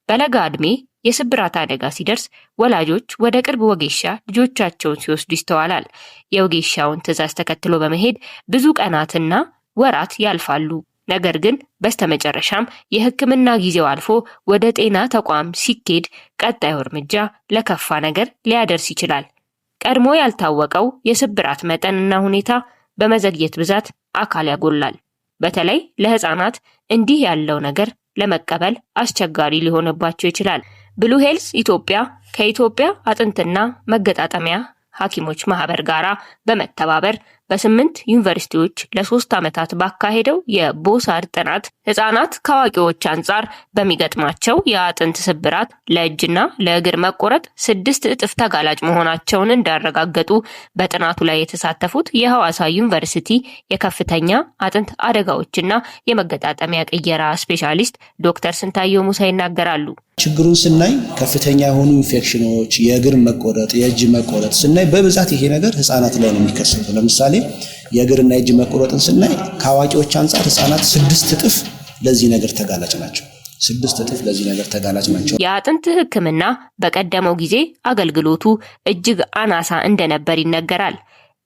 በለጋ ዕድሜ የስብራት አደጋ ሲደርስ ወላጆች ወደ ቅርብ ወጌሻ ልጆቻቸውን ሲወስዱ ይስተዋላል። የወጌሻውን ትዕዛዝ ተከትሎ በመሄድ ብዙ ቀናትና ወራት ያልፋሉ። ነገር ግን በስተመጨረሻም የሕክምና ጊዜው አልፎ ወደ ጤና ተቋም ሲኬድ ቀጣዩ እርምጃ ለከፋ ነገር ሊያደርስ ይችላል። ቀድሞ ያልታወቀው የስብራት መጠንና ሁኔታ በመዘግየት ብዛት አካል ያጎላል። በተለይ ለሕፃናት እንዲህ ያለው ነገር ለመቀበል አስቸጋሪ ሊሆንባቸው ይችላል። ብሉ ሄልዝ ኢትዮጵያ ከኢትዮጵያ አጥንትና መገጣጠሚያ ሐኪሞች ማህበር ጋራ በመተባበር በ8 ዩኒቨርሲቲዎች ለ3 ዓመታት ባካሄደው የቦሳር ጥናት ሕፃናት ከአዋቂዎች አንጻር በሚገጥማቸው የአጥንት ስብራት ለእጅና ለእግር መቆረጥ 6 እጥፍ ተጋላጭ መሆናቸውን እንዳረጋገጡ በጥናቱ ላይ የተሳተፉት የሐዋሳ ዩኒቨርሲቲ የከፍተኛ አጥንት አደጋዎችና የመገጣጠሚያ ቅየራ ስፔሻሊስት ዶክተር ስንታየው ሙሳ ይናገራሉ። ችግሩን ስናይ ከፍተኛ የሆኑ ኢንፌክሽኖች፣ የእግር መቆረጥ፣ የእጅ መቆረጥ ስናይ በብዛት ይሄ ነገር ህፃናት ላይ ነው የሚከሰተው። ለምሳሌ የእግርና የእጅ መቆረጥን ስናይ ከአዋቂዎች አንጻር ህፃናት 6 እጥፍ ለዚህ ነገር ተጋላጭ ናቸው። 6 እጥፍ ለዚህ ነገር ተጋላጭ ናቸው። የአጥንት ሕክምና በቀደመው ጊዜ አገልግሎቱ እጅግ አናሳ እንደነበር ይነገራል።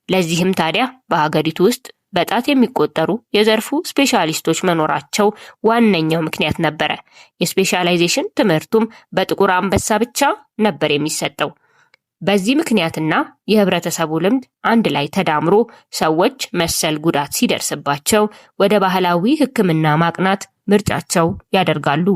ለዚህም ታዲያ በሀገሪቱ ውስጥ በጣት የሚቆጠሩ የዘርፉ ስፔሻሊስቶች መኖራቸው ዋነኛው ምክንያት ነበረ። የስፔሻላይዜሽን ትምህርቱም በጥቁር አንበሳ ብቻ ነበር የሚሰጠው። በዚህ ምክንያትና የህብረተሰቡ ልምድ አንድ ላይ ተዳምሮ ሰዎች መሰል ጉዳት ሲደርስባቸው ወደ ባህላዊ ሕክምና ማቅናት ምርጫቸው ያደርጋሉ።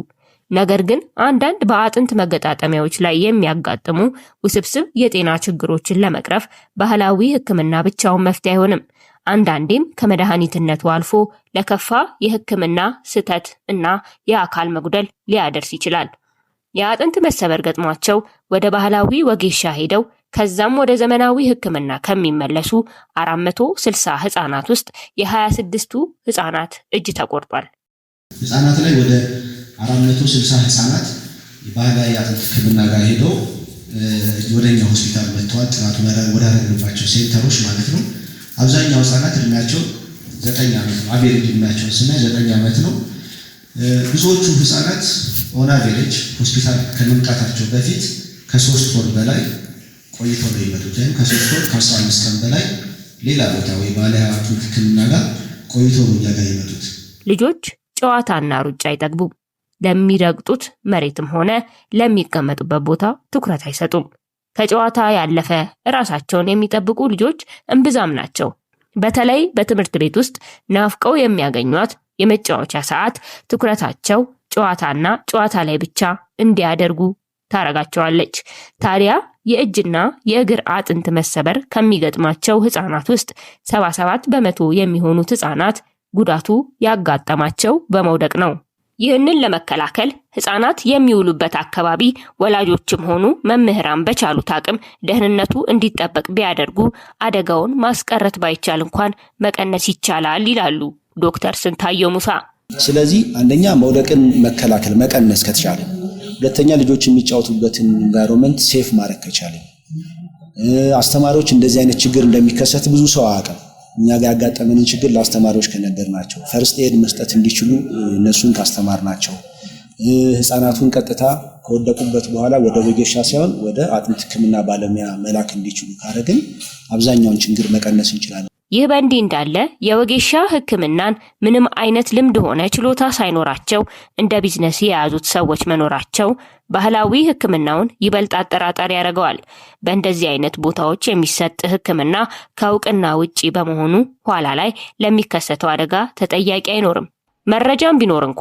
ነገር ግን አንዳንድ በአጥንት መገጣጠሚያዎች ላይ የሚያጋጥሙ ውስብስብ የጤና ችግሮችን ለመቅረፍ ባህላዊ ሕክምና ብቻውን መፍትሄ አይሆንም። አንዳንዴም ከመድኃኒትነቱ አልፎ ለከፋ የሕክምና ስህተት እና የአካል መጉደል ሊያደርስ ይችላል። የአጥንት መሰበር ገጥሟቸው ወደ ባህላዊ ወጌሻ ሄደው ከዛም ወደ ዘመናዊ ሕክምና ከሚመለሱ 460 ህፃናት ውስጥ የ26ቱ ህፃናት እጅ ተቆርጧል። ህፃናት ላይ ወደ 460 ህፃናት የባህላዊ የአጥንት ሕክምና ጋር ሄደው ወደኛ ሆስፒታል መጥተዋል። ጥናቱ ወዳደረግንባቸው ሴንተሮች ማለት ነው። አብዛኛው ህፃናት እድሜያቸው 9 ዓመት ነው። አቬሬጅ እድሜያቸው ስናይ 9 ዓመት ነው። ብዙዎቹ ህፃናት ኦን አቬሬጅ ሆስፒታል ከመምጣታቸው በፊት ከ3 ወር በላይ ቆይተው ነው የሚመጡት። ወይም ከ3 ወር ከ15 ቀን በላይ ሌላ ቦታ ወይ ባህላዊ የአጥንት ሕክምና ጋር ቆይተው ነው ጋር የሚመጡት። ልጆች ጨዋታና ሩጫ አይጠግቡም። ለሚረግጡት መሬትም ሆነ ለሚቀመጡበት ቦታ ትኩረት አይሰጡም። ከጨዋታ ያለፈ ራሳቸውን የሚጠብቁ ልጆች እምብዛም ናቸው። በተለይ በትምህርት ቤት ውስጥ ናፍቀው የሚያገኟት የመጫወቻ ሰዓት ትኩረታቸው ጨዋታና ጨዋታ ላይ ብቻ እንዲያደርጉ ታረጋቸዋለች። ታዲያ የእጅና የእግር አጥንት መሰበር ከሚገጥማቸው ህፃናት ውስጥ 77 በመቶ የሚሆኑት ህፃናት ጉዳቱ ያጋጠማቸው በመውደቅ ነው። ይህንን ለመከላከል ህፃናት የሚውሉበት አካባቢ ወላጆችም ሆኑ መምህራን በቻሉት አቅም ደህንነቱ እንዲጠበቅ ቢያደርጉ አደጋውን ማስቀረት ባይቻል እንኳን መቀነስ ይቻላል ይላሉ ዶክተር ስንታየው ሙሳ። ስለዚህ አንደኛ መውደቅን መከላከል መቀነስ ከተቻለ፣ ሁለተኛ ልጆች የሚጫወቱበትን ኢንቫይሮንመንት ሴፍ ማድረግ ከቻለ፣ አስተማሪዎች እንደዚህ አይነት ችግር እንደሚከሰት ብዙ ሰው አያውቅም። እኛ ጋር ያጋጠመንን ችግር ለአስተማሪዎች ከነገርናቸው፣ ፈርስት ኤድ መስጠት እንዲችሉ እነሱን ካስተማርናቸው፣ ህፃናቱን ቀጥታ ከወደቁበት በኋላ ወደ ወጌሻ ሳይሆን ወደ አጥንት ሕክምና ባለሙያ መላክ እንዲችሉ ካደረግን አብዛኛውን ችግር መቀነስ እንችላለን። ይህ በእንዲህ እንዳለ የወጌሻ ሕክምናን ምንም አይነት ልምድ ሆነ ችሎታ ሳይኖራቸው እንደ ቢዝነስ የያዙት ሰዎች መኖራቸው ባህላዊ ሕክምናውን ይበልጥ አጠራጣሪ ያደርገዋል። በእንደዚህ አይነት ቦታዎች የሚሰጥ ሕክምና ከእውቅና ውጪ በመሆኑ ኋላ ላይ ለሚከሰተው አደጋ ተጠያቂ አይኖርም። መረጃም ቢኖር እንኳ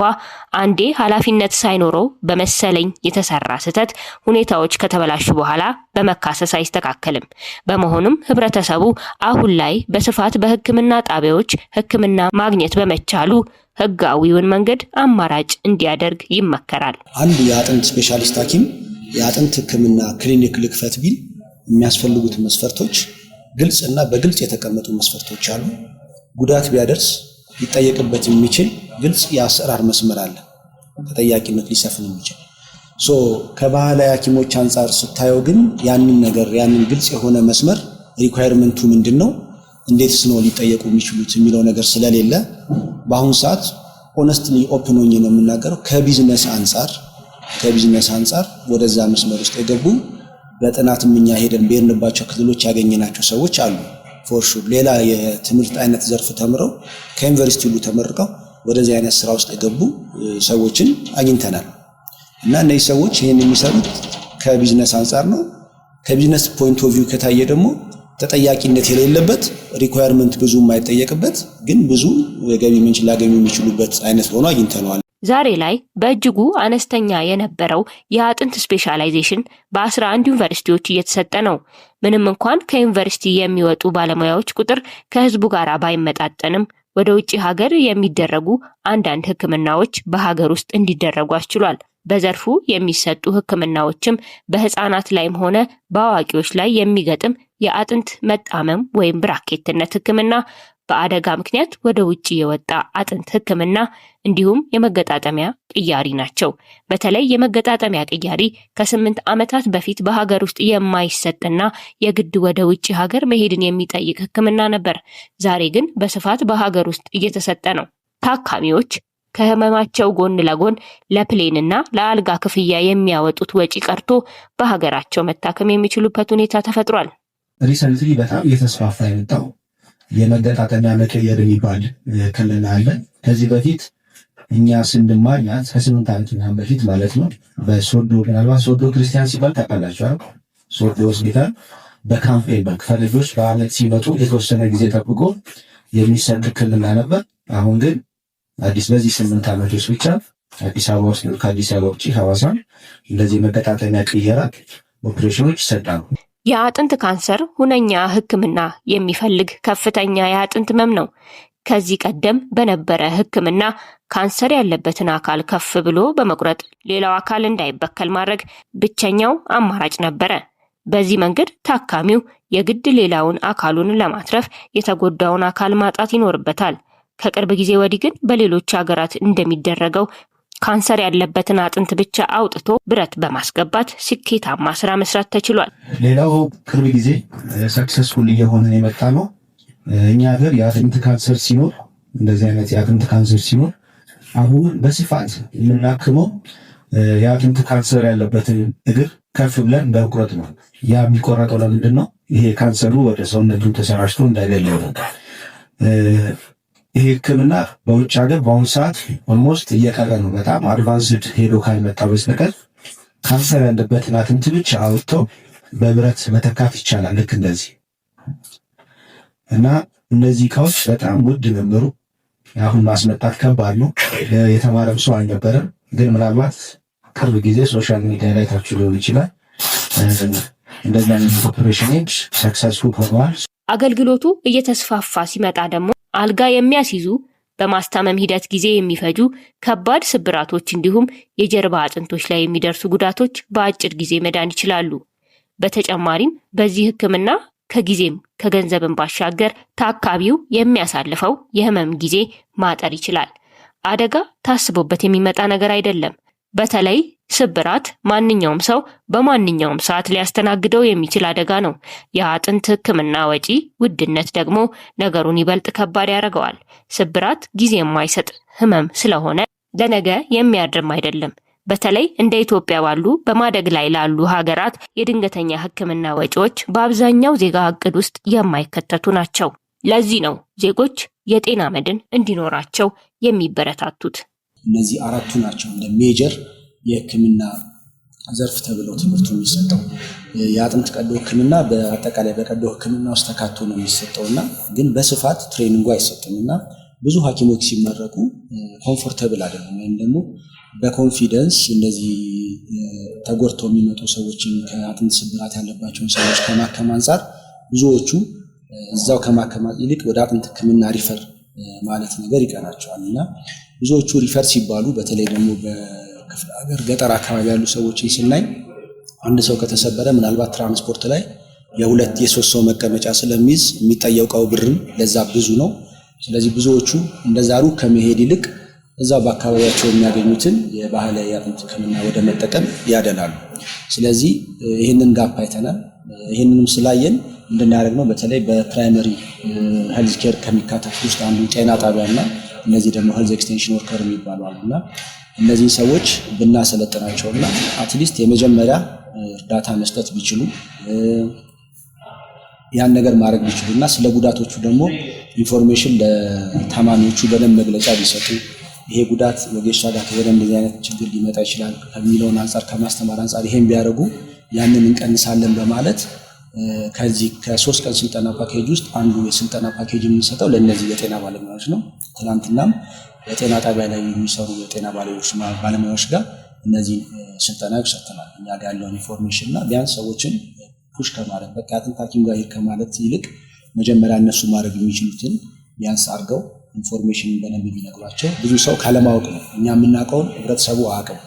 አንዴ ኃላፊነት ሳይኖረው በመሰለኝ የተሰራ ስህተት ሁኔታዎች ከተበላሹ በኋላ በመካሰስ አይስተካከልም። በመሆኑም ህብረተሰቡ አሁን ላይ በስፋት በሕክምና ጣቢያዎች ሕክምና ማግኘት በመቻሉ ህጋዊውን መንገድ አማራጭ እንዲያደርግ ይመከራል። አንድ የአጥንት ስፔሻሊስት ሐኪም የአጥንት ሕክምና ክሊኒክ ልክፈት ቢል የሚያስፈልጉት መስፈርቶች ግልጽ እና በግልጽ የተቀመጡ መስፈርቶች አሉ። ጉዳት ቢያደርስ ሊጠየቅበት የሚችል ግልጽ የአሰራር መስመር አለ። ተጠያቂነት ሊሰፍን የሚችል ከባህላዊ ሐኪሞች አንጻር ስታየው ግን ያንን ግልጽ የሆነ መስመር ሪኳየርመንቱ ምንድነው፣ እንዴትስ ነው ሊጠየቁ የሚችሉት የሚለው ነገር ስለሌለ በአሁን ሰዓት ሆነስትሊ ኦፕን ሆኜ ነው የምናገረው፣ ከቢዝነስ አንጻር ከቢዝነስ አንጻር ወደዛ መስመር ውስጥ የገቡ በጥናትም እኛ ሄደን በሄድንባቸው ክልሎች ያገኘናቸው ሰዎች አሉ። ፎርሹር ሌላ የትምህርት አይነት ዘርፍ ተምረው ከዩኒቨርሲቲ ሁሉ ተመርቀው ወደዚህ አይነት ስራ ውስጥ የገቡ ሰዎችን አግኝተናል። እና እነዚህ ሰዎች ይህን የሚሰሩት ከቢዝነስ አንጻር ነው። ከቢዝነስ ፖይንት ኦፍ ቪው ከታየ ደግሞ ተጠያቂነት የሌለበት ሪኳየርመንት ብዙ የማይጠየቅበት ግን ብዙ የገቢ ምንጭ ሊያገኙ የሚችሉበት አይነት ሆኖ አግኝተነዋል። ዛሬ ላይ በእጅጉ አነስተኛ የነበረው የአጥንት ስፔሻላይዜሽን በ11 ዩኒቨርሲቲዎች እየተሰጠ ነው። ምንም እንኳን ከዩኒቨርሲቲ የሚወጡ ባለሙያዎች ቁጥር ከህዝቡ ጋር ባይመጣጠንም ወደ ውጭ ሀገር የሚደረጉ አንዳንድ ህክምናዎች በሀገር ውስጥ እንዲደረጉ አስችሏል። በዘርፉ የሚሰጡ ህክምናዎችም በህፃናት ላይም ሆነ በአዋቂዎች ላይ የሚገጥም የአጥንት መጣመም ወይም ብራኬትነት ህክምና፣ በአደጋ ምክንያት ወደ ውጭ የወጣ አጥንት ህክምና እንዲሁም የመገጣጠሚያ ቅያሪ ናቸው። በተለይ የመገጣጠሚያ ቅያሪ ከ8 ዓመታት በፊት በሀገር ውስጥ የማይሰጥና የግድ ወደ ውጭ ሀገር መሄድን የሚጠይቅ ህክምና ነበር። ዛሬ ግን በስፋት በሀገር ውስጥ እየተሰጠ ነው። ታካሚዎች ከህመማቸው ጎን ለጎን ለፕሌንና ለአልጋ ክፍያ የሚያወጡት ወጪ ቀርቶ በሀገራቸው መታከም የሚችሉበት ሁኔታ ተፈጥሯል። ሪሰንትሊ በጣም እየተስፋፋ የመጣው የመገጣጠሚያ መቀየር የሚባል ክልል አለ። ከዚህ በፊት እኛ ስንማር ከ8 ዓመት በፊት ማለት ነው በሶዶ ምናልባት ሶዶ ክርስቲያን ሲባል ታውቃላችሁ። ሶዶ ሆስፒታል በካምፔን ፈረንጆች በአመት ሲመጡ የተወሰነ ጊዜ ጠብቆ የሚሰጥ ክልል ነበር። አሁን ግን አዲስ በዚህ 8 ዓመት ውስጥ ብቻ አዲስ አበባ ውስጥ ከአዲስ አበባ ውጭ ሐዋሳ እንደዚህ መገጣጠሚያ ቅየራ ኦፕሬሽኖች ይሰጣሉ። የአጥንት ካንሰር ሁነኛ ህክምና የሚፈልግ ከፍተኛ የአጥንት ህመም ነው። ከዚህ ቀደም በነበረ ህክምና ካንሰር ያለበትን አካል ከፍ ብሎ በመቁረጥ ሌላው አካል እንዳይበከል ማድረግ ብቸኛው አማራጭ ነበረ። በዚህ መንገድ ታካሚው የግድ ሌላውን አካሉን ለማትረፍ የተጎዳውን አካል ማጣት ይኖርበታል። ከቅርብ ጊዜ ወዲህ ግን በሌሎች ሀገራት እንደሚደረገው ካንሰር ያለበትን አጥንት ብቻ አውጥቶ ብረት በማስገባት ስኬታማ ስራ መስራት ተችሏል። ሌላው ቅርብ ጊዜ ሰክሰስፉል እየሆነ የመጣ ነው። እኛ ሀገር የአጥንት ካንሰር ሲኖር እንደዚህ አይነት የአጥንት ካንሰር ሲኖር አሁን በስፋት የምናክመው የአጥንት ካንሰር ያለበትን እግር ከፍ ብለን በመቁረጥ ነው። ያ የሚቆረጠው ለምንድን ነው? ይሄ ካንሰሩ ወደ ሰውነቱ ተሰራጭቶ እንዳይገለው ነው። ይሄ ህክምና በውጭ ሀገር በአሁኑ ሰዓት ኦልሞስት እየቀረ ነው። በጣም አድቫንስድ ሄዶ ካልመጣ በስተቀር ካንሰር ያለበትን አጥንት ብቻ አውጥተው በብረት መተካት ይቻላል። ልክ እንደዚህ እና እነዚህ እቃዎች በጣም ውድ ነበሩ። አሁን ማስመጣት ከባድ ነው። የተማረም ሰው አልነበረም። ግን ምናልባት ቅርብ ጊዜ ሶሻል ሚዲያ ላይ ታችሁ ሊሆን ይችላል እንደዚህ አይነት ኦፕሬሽኖች ሰክሰስፉል ሆነዋል። አገልግሎቱ እየተስፋፋ ሲመጣ ደግሞ አልጋ የሚያስይዙ በማስታመም ሂደት ጊዜ የሚፈጁ ከባድ ስብራቶች እንዲሁም የጀርባ አጥንቶች ላይ የሚደርሱ ጉዳቶች በአጭር ጊዜ መዳን ይችላሉ። በተጨማሪም በዚህ ህክምና ከጊዜም ከገንዘብም ባሻገር ታካቢው የሚያሳልፈው የህመም ጊዜ ማጠር ይችላል። አደጋ ታስቦበት የሚመጣ ነገር አይደለም። በተለይ ስብራት ማንኛውም ሰው በማንኛውም ሰዓት ሊያስተናግደው የሚችል አደጋ ነው። የአጥንት ህክምና ወጪ ውድነት ደግሞ ነገሩን ይበልጥ ከባድ ያደርገዋል። ስብራት ጊዜ የማይሰጥ ህመም ስለሆነ ለነገ የሚያድርም አይደለም። በተለይ እንደ ኢትዮጵያ ባሉ በማደግ ላይ ላሉ ሀገራት የድንገተኛ ህክምና ወጪዎች በአብዛኛው ዜጋ እቅድ ውስጥ የማይከተቱ ናቸው። ለዚህ ነው ዜጎች የጤና መድን እንዲኖራቸው የሚበረታቱት። እነዚህ አራቱ ናቸው እንደ ሜጀር የህክምና ዘርፍ ተብለው ትምህርቱ የሚሰጠው። የአጥንት ቀዶ ህክምና በአጠቃላይ በቀዶ ህክምና ውስጥ ተካቶ ነው የሚሰጠውና ግን በስፋት ትሬኒንጉ አይሰጥምና ብዙ ሐኪሞች ሲመረቁ ኮምፎርተብል አይደለም ወይም ደግሞ በኮንፊደንስ እንደዚህ ተጎድተው የሚመጡ ሰዎችን ከአጥንት ስብራት ያለባቸውን ሰዎች ከማከም አንጻር ብዙዎቹ እዛው ከማከማት ይልቅ ወደ አጥንት ህክምና ሪፈር ማለት ነገር ይቀራቸዋል እና ብዙዎቹ ሪፈር ሲባሉ በተለይ ደግሞ በክፍለ ሀገር ገጠር አካባቢ ያሉ ሰዎችን ስናይ አንድ ሰው ከተሰበረ ምናልባት ትራንስፖርት ላይ የሁለት የሶስት ሰው መቀመጫ ስለሚይዝ የሚጠየቀው ብርም ለዛ ብዙ ነው። ስለዚህ ብዙዎቹ እንደዛ ሩቅ ከመሄድ ይልቅ እዛው በአካባቢያቸው የሚያገኙትን የባህላዊ የአጥንት ህክምና ወደ መጠቀም ያደላሉ። ስለዚህ ይህንን ጋፕ አይተናል። ይህንንም ስላየን እንድናደርግ ነው በተለይ በፕራይመሪ ሄልዝ ኬር ከሚካተቱ ውስጥ አንዱ ጤና ጣቢያና እነዚህ ደግሞ ሄልዝ ኤክስቴንሽን ወርከር የሚባሉ አሉና እነዚህ ሰዎች ብናሰለጥናቸውና አትሊስት የመጀመሪያ እርዳታ መስጠት ቢችሉ ያን ነገር ማድረግ ቢችሉና ስለ ጉዳቶቹ ደግሞ ኢንፎርሜሽን ለታማሚዎቹ በደንብ መግለጫ ቢሰጡ ይሄ ጉዳት ወጌሻ ጋር ከሄደ እንደዚህ አይነት ችግር ሊመጣ ይችላል ከሚለውን አንፃር ከማስተማር አንፃር ይሄን ቢያደርጉ ያንን እንቀንሳለን በማለት ከዚህ ከ3 ቀን ስልጠና ፓኬጅ ውስጥ አንዱ የስልጠና ፓኬጅ የምንሰጠው ለነዚህ የጤና ባለሙያዎች ነው። ትናንትናም በጤና ጣቢያ ላይ የሚሰሩ የጤና ባለሙያዎች ጋር እነዚህ ስልጠናዎች ሰጥተናል። እኛ ጋር ያለውን ኢንፎርሜሽን እና ቢያንስ ሰዎችን ፑሽ ከማድረግ በቃ አጥንት ሐኪም ጋር ይሄድ ከማለት ይልቅ መጀመሪያ እነሱ ማድረግ የሚችሉትን ቢያንስ አድርገው ኢንፎርሜሽን በደንብ ቢነግሯቸው። ብዙ ሰው ካለማወቅ ነው። እኛ የምናውቀውን ህብረተሰቡ አያውቅም።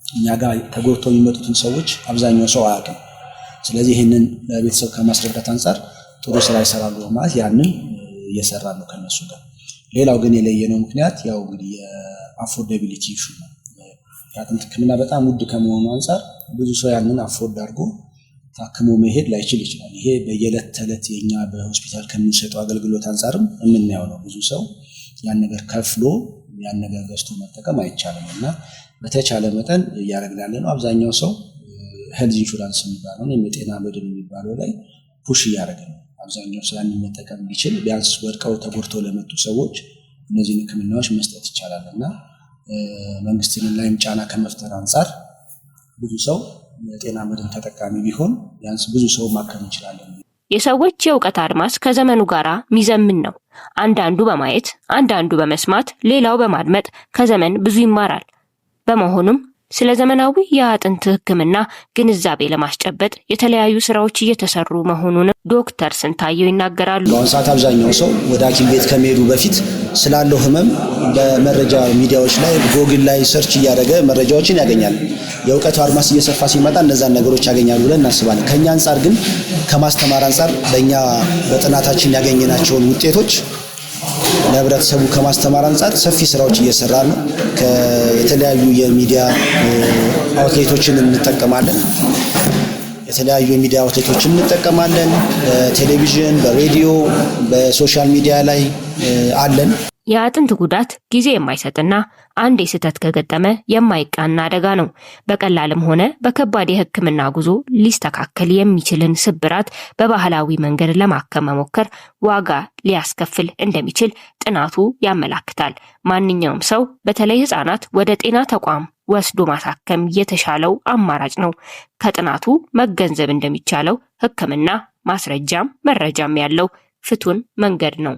እኛ ጋር ተጎድተው የሚመጡትን ሰዎች አብዛኛው ሰው አያውቅም። ስለዚህ ይህንን ለቤተሰብ ከማስረዳት አንጻር ጥሩ ስራ ይሰራሉ ማለት ያንን እየሰራ ነው ከነሱ ጋር። ሌላው ግን የለየነው ምክንያት ያው እንግዲህ የአፎርዳቢሊቲ ኢሹ ነው። የአጥንት ህክምና በጣም ውድ ከመሆኑ አንጻር ብዙ ሰው ያንን አፎርድ አድርጎ ታክሞ መሄድ ላይችል ይችላል። ይሄ በየዕለት ተዕለት የኛ በሆስፒታል ከምንሰጠው አገልግሎት አንጻርም የምናየው ነው። ብዙ ሰው ያን ነገር ከፍሎ ያን ነገር ገዝቶ መጠቀም አይቻልም እና በተቻለ መጠን እያደረግን ያለ ነው። አብዛኛው ሰው ሄልዝ ኢንሹራንስ የሚባለው ነው የጤና መድን የሚባለው ላይ ፑሽ እያደረገ ነው። አብዛኛው ሰው ያንን መጠቀም ቢችል ቢያንስ ወድቀው ተጎድተው ለመጡ ሰዎች እነዚህን ህክምናዎች መስጠት ይቻላል እና መንግስትን ላይም ጫና ከመፍጠር አንጻር ብዙ ሰው የጤና መድን ተጠቃሚ ቢሆን ቢያንስ ብዙ ሰው ማከም እንችላለን። የሰዎች የእውቀት አድማስ ከዘመኑ ጋር ሚዘምን ነው። አንዳንዱ በማየት አንዳንዱ በመስማት ሌላው በማድመጥ ከዘመን ብዙ ይማራል። በመሆኑም ስለ ዘመናዊ የአጥንት ህክምና ግንዛቤ ለማስጨበጥ የተለያዩ ስራዎች እየተሰሩ መሆኑን ዶክተር ስንታየው ይናገራሉ። በአሁኑ ሰዓት አብዛኛው ሰው ወደ ሐኪም ቤት ከመሄዱ በፊት ስላለው ህመም በመረጃ ሚዲያዎች ላይ ጎግል ላይ ሰርች እያደረገ መረጃዎችን ያገኛል። የእውቀቱ አድማስ እየሰፋ ሲመጣ እነዛን ነገሮች ያገኛሉ ብለን እናስባለን። ከኛ አንጻር ግን ከማስተማር አንጻር በእኛ በጥናታችን ያገኘናቸውን ውጤቶች ለህብረተሰቡ ከማስተማር አንጻር ሰፊ ስራዎች እየሰራ ነው። የተለያዩ የሚዲያ አውትሌቶችን እንጠቀማለን። በቴሌቪዥን፣ በሬዲዮ፣ በሶሻል ሚዲያ ላይ አለን። የአጥንት ጉዳት ጊዜ የማይሰጥና አንዴ ስህተት ከገጠመ የማይቃና አደጋ ነው። በቀላልም ሆነ በከባድ የህክምና ጉዞ ሊስተካከል የሚችልን ስብራት በባህላዊ መንገድ ለማከም መሞከር ዋጋ ሊያስከፍል እንደሚችል ጥናቱ ያመላክታል። ማንኛውም ሰው በተለይ ህፃናት ወደ ጤና ተቋም ወስዶ ማሳከም የተሻለው አማራጭ ነው። ከጥናቱ መገንዘብ እንደሚቻለው ህክምና ማስረጃም መረጃም ያለው ፍቱን መንገድ ነው።